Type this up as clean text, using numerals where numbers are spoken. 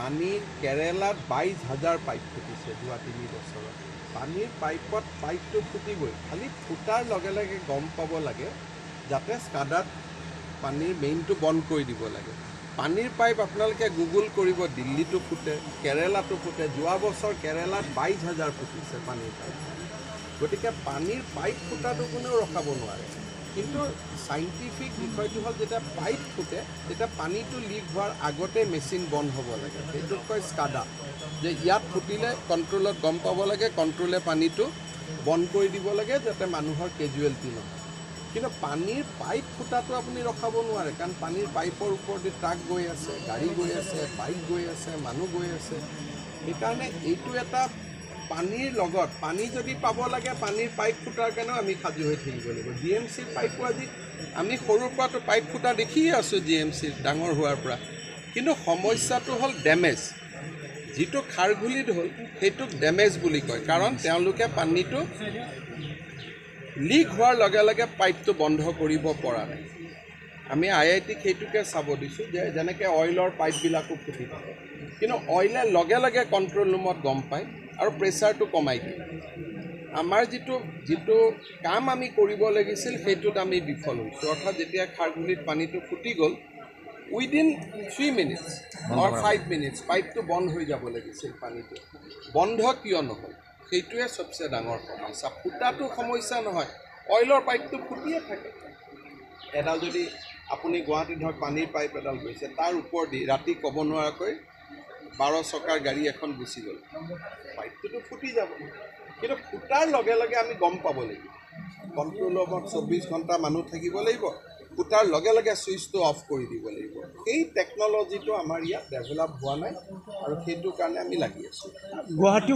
পানীৰ কেৰেলাত 22,000 পাইপ ফুটিছে যোৱা 3 বছৰত। পানীৰ পাইপত পাইপটো ফুটিবই, খালি ফুটাৰ লগে লগে গম পাব লাগে যাতে স্কাডাত পানীৰ মেইনটো বন্ধ কৰি দিব লাগে। পানীৰ পাইপ আপোনালোকে গুগল কৰিব, দিল্লীটো ফুটে, কেৰেলাটো ফুটে। যোৱা বছৰ কেৰেলাত 22,000 ফুটিছে পানীৰ পাইপ। গতিকে পানীৰ পাইপ ফুটাটো কোনেও ৰখাব নোৱাৰে, কিন্তু চাইণ্টিফিক বিষয়টো হ'ল যেতিয়া পাইপ ফুটে তেতিয়া পানীটো লিক হোৱাৰ আগতে মেচিন বন্ধ হ'ব লাগে। সেইটোক কয় স্কাডা, যে ইয়াত ফুটিলে কণ্ট্ৰলত গম পাব লাগে, কণ্ট্ৰলে পানীটো বন্ধ কৰি দিব লাগে যাতে মানুহৰ কেজুৱেলিটি নহয়। কিন্তু পানীৰ পাইপ ফুটাটো আপুনি ৰখাব নোৱাৰে, কাৰণ পানীৰ পাইপৰ ওপৰেদি ট্ৰাক গৈ আছে, গাড়ী গৈ আছে, বাইক গৈ আছে, মানুহ গৈ আছে। সেইকাৰণে এইটো এটা পানীৰ লগত পানী যদি পাব লাগে, পানীৰ পাইপ ফুটাৰ কাৰণেও আমি সাজু হৈ থাকিব লাগিব। GMCৰ পাইপো আজি আমি সৰুৰ পৰাতো পাইপ ফুটা দেখিয়ে আছোঁ GMCৰ ডাঙৰ হোৱাৰ পৰা। কিন্তু সমস্যাটো হ'ল ডেমেজ। যিটো খাৰঘুলিত হ'ল সেইটোক ডেমেজ বুলি কয়, কাৰণ তেওঁলোকে পানীটো লিক হোৱাৰ লগে লগে পাইপটো বন্ধ কৰিব পৰা নাই। আমি IITক সেইটোকে চাব দিছোঁ যে যেনেকৈ অইলৰ পাইপবিলাকো ফুটি থাকে, কিন্তু অইলে লগে লগে কণ্ট্ৰল ৰুমত গম পায় আৰু প্ৰেছাৰটো কমাই দিয়ে। আমাৰ যিটো কাম আমি কৰিব লাগিছিল সেইটোত আমি বিফল হৈছোঁ। অৰ্থাৎ যেতিয়া খাৰঘুলিত পানীটো ফুটি গ'ল, উইদিন 3 মিনিটছ অৰ 5 মিনিটছ পাইপটো বন্ধ হৈ যাব লাগিছিল। পানীটো বন্ধ কিয় নহ'ল, সেইটোৱে চবচে ডাঙৰ সমস্যা। ফুটাটো সমস্যা নহয়, অইলৰ পাইপটো ফুটিয়ে থাকে। এডাল যদি আপুনি গুৱাহাটীত ধৰক পানীৰ পাইপ এডাল গৈছে, তাৰ ওপৰেদি ৰাতি ক'ব নোৱাৰাকৈ 12 চকাৰ গাড়ী এখন গুচি গ'ল, পাইপটোতো ফুটি যাব। কিন্তু ফুটাৰ লগে লগে আমি গম পাব লাগিব, কণ্ট্ৰল ৰুমত 24 ঘণ্টা মানুহ থাকিব লাগিব, ফুটাৰ লগে লগে ছুইচটো অফ কৰি দিব লাগিব। এই টেকন'লজিটো আমাৰ ইয়াত ডেভেলপ হোৱা নাই, আৰু সেইটো কাৰণে আমি লাগি আছোঁ। গুৱাহাটী